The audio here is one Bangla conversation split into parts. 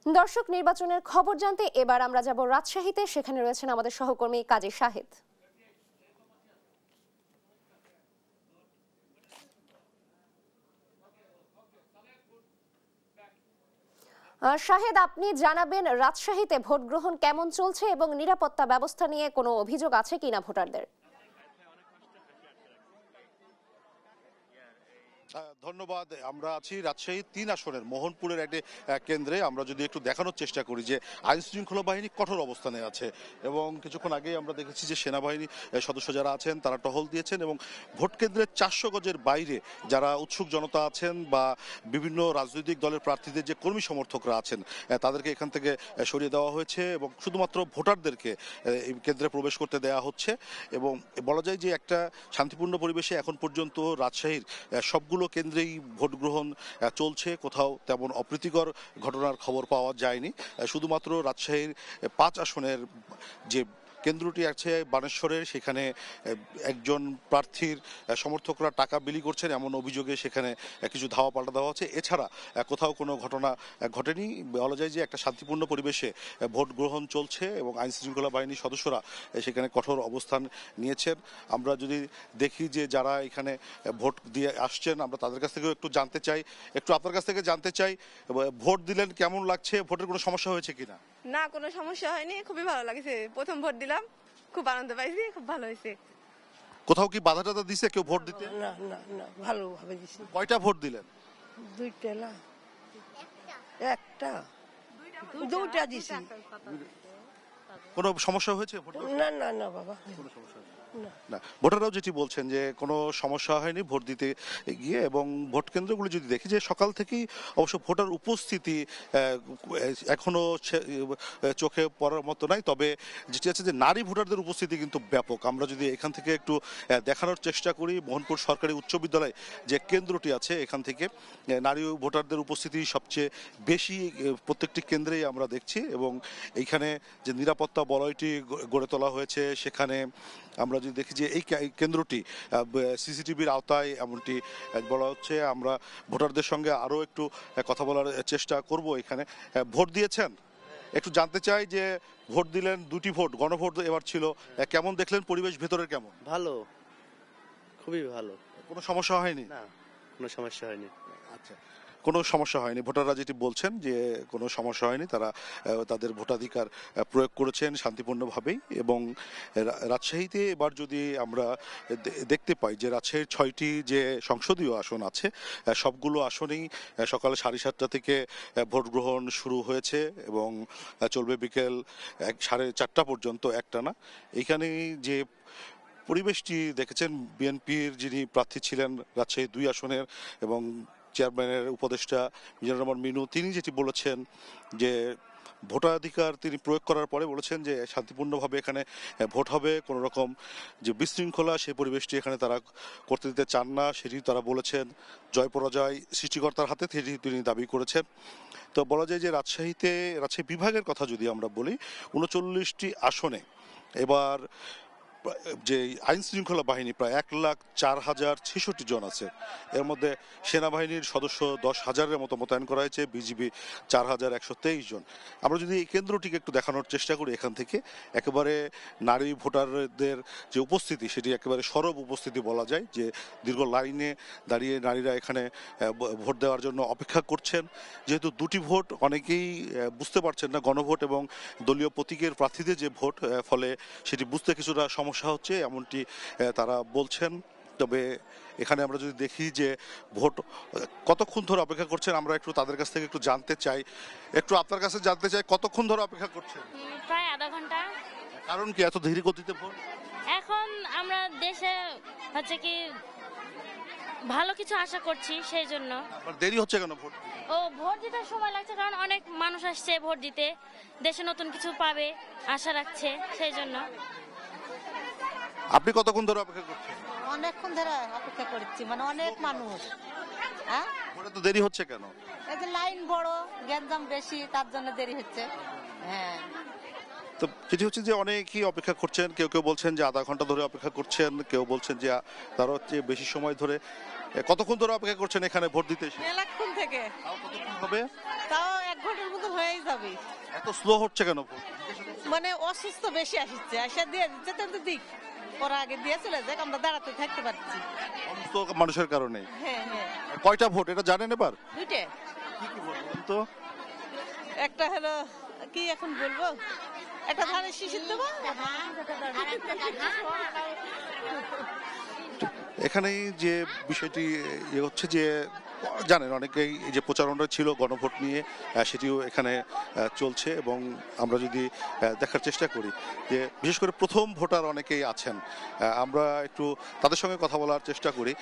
দর্শক, নির্বাচনের খবর জানতে এবার আমরা যাব রাজশাহীতে। সেখানে রয়েছেন আমাদের সহকর্মী কাজী শাহেদ। শাহেদ, আপনি জানাবেন রাজশাহীতে ভোট গ্রহণ কেমন চলছে এবং নিরাপত্তা ব্যবস্থা নিয়ে কোনো অভিযোগ আছে কিনা ভোটারদের? ধন্যবাদ। আমরা আছি রাজশাহী ৩ আসনের মোহনপুরের একটি কেন্দ্রে। আমরা যদি একটু দেখানোর চেষ্টা করি যে আইন শৃঙ্খলা বাহিনী কঠোর অবস্থানে আছে এবং কিছুক্ষণ আগেই আমরা দেখেছি যে সেনাবাহিনী সদস্য যারা আছেন তারা টহল দিয়েছেন এবং ভোট কেন্দ্রের ৪০০ গজের বাইরে যারা উৎসুক জনতা আছেন বা বিভিন্ন রাজনৈতিক দলের প্রার্থীদের যে কর্মী সমর্থকরা আছেন তাদেরকে এখান থেকে সরিয়ে দেওয়া হয়েছে এবং শুধুমাত্র ভোটারদেরকে এই কেন্দ্রে প্রবেশ করতে দেওয়া হচ্ছে। এবং বলা যায় যে একটা শান্তিপূর্ণ পরিবেশে এখন পর্যন্ত রাজশাহীর সবগুলো কেন্দ্রেই ভোট গ্রহণ চলছে। কোথাও তেমন অপ্রীতিকর ঘটনার খবর পাওয়া যায়নি। শুধুমাত্র রাজশাহীর ৫ আসনের যে কেন্দ্রটি আছে বানেশ্বরের, সেখানে একজন প্রার্থীর সমর্থকরা টাকা বিলি করছেন এমন অভিযোগে সেখানে কিছু ধাওয়া পাল্টা দেওয়া হচ্ছে। এছাড়া কোথাও কোনো ঘটনা ঘটেনি। বলা যায় যে একটা শান্তিপূর্ণ পরিবেশে ভোট গ্রহণ চলছে এবং আইন শৃঙ্খলা বাহিনীর সদস্যরা সেখানে কঠোর অবস্থান নিয়েছেন। আমরা যদি দেখি যে যারা এখানে ভোট দিয়ে আসছেন, আমরা তাদের কাছ থেকেও একটু জানতে চাই। একটু আপনার কাছ থেকে জানতে চাই, ভোট দিলেন, কেমন লাগছে? ভোটের কোনো সমস্যা হয়েছে কিনা? না, কোনো সমস্যা হয়নি, খুবই ভালো লাগছে। প্রথম ভোট দিলাম, খুব আনন্দ পাইছি, খুব ভালো হয়েছে। কোথাও কি বাধা টাধা দিছে কেউ ভোট দিতে? না না না, ভালোভাবে দিছি। কয়টা ভোট দিলেন? দুইটা না, একটা দুইটা দিছি। কোনো সমস্যা হয়েছে? না না না বাবা, না, ভোটাররাও যেটি বলছেন যে কোনো সমস্যা হয়নি ভোট দিতে গিয়ে। এবং ভোট কেন্দ্রগুলো যদি দেখি যে সকাল থেকেই অবশ্য ভোটার উপস্থিতি এখনো চোখে পড়ার মতো নাই। তবে যেটি আছে যে নারী ভোটারদের উপস্থিতি কিন্তু ব্যাপক। আমরা যদি এখান থেকে একটু দেখানোর চেষ্টা করি, মোহনপুর সরকারি উচ্চ বিদ্যালয় যে কেন্দ্রটি আছে এখান থেকে নারী ভোটারদের উপস্থিতি সবচেয়ে বেশি প্রত্যেকটি কেন্দ্রেই আমরা দেখছি। এবং এইখানে যে নিরাপত্তা বলয়টি গড়ে তোলা হয়েছে, সেখানে আমরা যদি দেখি যে এই কেন্দ্রটি সিসিটিভির আওতায় এমনটি বলা হচ্ছে। আমরা ভোটারদের সঙ্গে আরও একটু কথা বলার চেষ্টা করব। এখানে ভোট দিয়েছেন, একটু জানতে চাই যে ভোট দিলেন, দুটি ভোট গণভোট এবার ছিল, কেমন দেখলেন পরিবেশ ভেতরের? কেমন? ভালো, খুবই ভালো। কোনো সমস্যা হয়নি? না, কোনো সমস্যা হয়নি। আচ্ছা, কোনো সমস্যা হয়নি। ভোটাররা যেটি বলছেন যে কোনো সমস্যা হয়নি, তারা তাদের ভোটাধিকার প্রয়োগ করেছেন শান্তিপূর্ণভাবেই। এবং রাজশাহীতে এবার যদি আমরা দেখতে পাই যে রাজশাহীর ৬টি যে সংসদীয় আসন আছে সবগুলো আসনেই সকাল 7:30 থেকে ভোট গ্রহণ শুরু হয়েছে এবং চলবে বিকেল 4:30 পর্যন্ত একটানা। এইখানেই যে পরিবেশটি দেখেছেন, বিএনপির যিনি প্রার্থী ছিলেন রাজশাহী 2 আসনের এবং চেয়ারম্যানের উপদেষ্টা মিজানুর রহমান মিনু, তিনি যেটি বলেছেন যে ভোটাধিকার তিনি প্রয়োগ করার পরে বলেছেন যে শান্তিপূর্ণভাবে এখানে ভোট হবে, কোনো রকম যে বিশৃঙ্খলা সেই পরিবেশটি এখানে তারা করতে দিতে চান না, সেটি তারা বলেছেন। জয় পরাজয় সৃষ্টিকর্তার হাতে, সেটি তিনি দাবি করেছেন। তো বলা যায় যে রাজশাহী বিভাগের কথা যদি আমরা বলি, 39টি আসনে এবার যে আইন শৃঙ্খলা বাহিনী প্রায় 1,04,066 জন আছে। এর মধ্যে সেনাবাহিনীর সদস্য 10,000-এর মতো মোতায়েন করা হয়েছে, বিজিবি 4,123 জন। আমরা যদি এই কেন্দ্রটিকে একটু দেখানোর চেষ্টা করি, এখান থেকে একেবারে নারী ভোটারদের যে উপস্থিতি সেটি একেবারে সরব উপস্থিতি বলা যায়। যে দীর্ঘ লাইনে দাঁড়িয়ে নারীরা এখানে ভোট দেওয়ার জন্য অপেক্ষা করছেন। যেহেতু দুটি ভোট, অনেকেই বুঝতে পারছেন না গণভোট এবং দলীয় প্রতীকের প্রার্থীদের যে ভোট, ফলে সেটি বুঝতে কিছুটা সমস্যা হচ্ছে এমনটি তারা বলছেন। তবে এখানে আমরা যদি দেখি যে ভোট কতক্ষণ ধরে অপেক্ষা করছেন, আমরা একটু তাদের কাছ থেকে একটু জানতে চাই। একটু আপনার কাছে জানতে চাই, কতক্ষণ ধরে অপেক্ষা করছেন? প্রায় আধা ঘন্টা। কারণ কি এত ধীর গতিতে ভোট? এখন আমরা দেশে হচ্ছে কি ভালো কিছু আশা করছি, সেই জন্য। দেরি হচ্ছে কেন ভোট? ভোট দিতে সময় লাগছে কারণ অনেক মানুষ আসছে ভোট দিতে, দেশে নতুন কিছু পাবে আশা রাখছে, সেই জন্য। আপনি কতক্ষণ ধরে অপেক্ষা করছেন? অনেকক্ষণ ধরে অপেক্ষা করছি, মানে অনেক মানুষ। হ্যাঁ, ভোটে তো দেরি হচ্ছে কেন? এই যে লাইন বড়, গ্যাঞ্জাম বেশি, তার জন্য দেরি হচ্ছে। হ্যাঁ, তো যেটি হচ্ছে যে অনেকেই অপেক্ষা করছেন। কেউ কেউ বলছেন যে আধা ঘন্টা ধরে অপেক্ষা করছেন, কেউ বলছেন যে তারও চেয়ে বেশি সময় ধরে। কতক্ষণ ধরে অপেক্ষা করছেন এখানে ভোট দিতে এসে? মেলাক্ষণ থেকে। তাও কতক্ষণ হবে? তাও 1 ঘন্টার মতো হয়েই যাবে। হবে। এত স্লো হচ্ছে কেন ভোট? মানে অসুস্থ বেশি আসছে, আসা দিয়ে দিচ্ছে তো দিক ওরা আগে দিয়ে চলে যাক, আমরা দাঁড়াতে থাকতে পারছি। অসুস্থ মানুষের কারণে। হ্যাঁ হ্যাঁ, কয়টা ভোট এটা জানেন এবার? দুইটা। তো একটা হলো কি এখন বলবো, একটা ধানের শিশির দেবো। এখানেই যে বিষয়টি হচ্ছে যে জানেন অনেকেই এই যে প্রচারণা ছিল গণভোট নিয়ে, সেটিও এখানে চলছে এবং আমরা যদি দেখার চেষ্টা করি যে বিশেষ করে প্রথম ভোটার অনেকেই আছেন, আমরা একটু তাদের সঙ্গে কথা বলার চেষ্টা করি।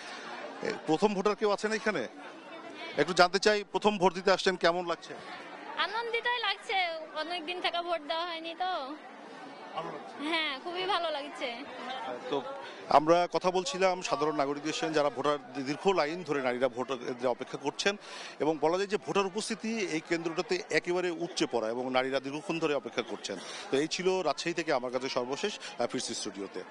প্রথম ভোটার কেউ আছেন এখানে? একটু জানতে চাই, প্রথম ভোট দিতে আসছেন, কেমন লাগছে? আনন্দিতই লাগছে, অনেক দিন থেকে ভোট দেওয়া হয়নি তো। হ্যাঁ, খুবই ভালো লাগছে। তো আমরা কথা বলছিলাম সাধারণ নাগরিকদের সঙ্গে যারা ভোটার দীর্ঘ লাইন ধরে নারীরা ভোটার অপেক্ষা করছেন এবং বলা যায় যে ভোটার উপস্থিতি এই কেন্দ্রটাতে একেবারে উপচে পড়া এবং নারীরা দীর্ঘক্ষণ ধরে অপেক্ষা করছেন। তো এই ছিল রাজশাহী থেকে আমার কাছে সর্বশেষ, ফিরছি স্টুডিওতে।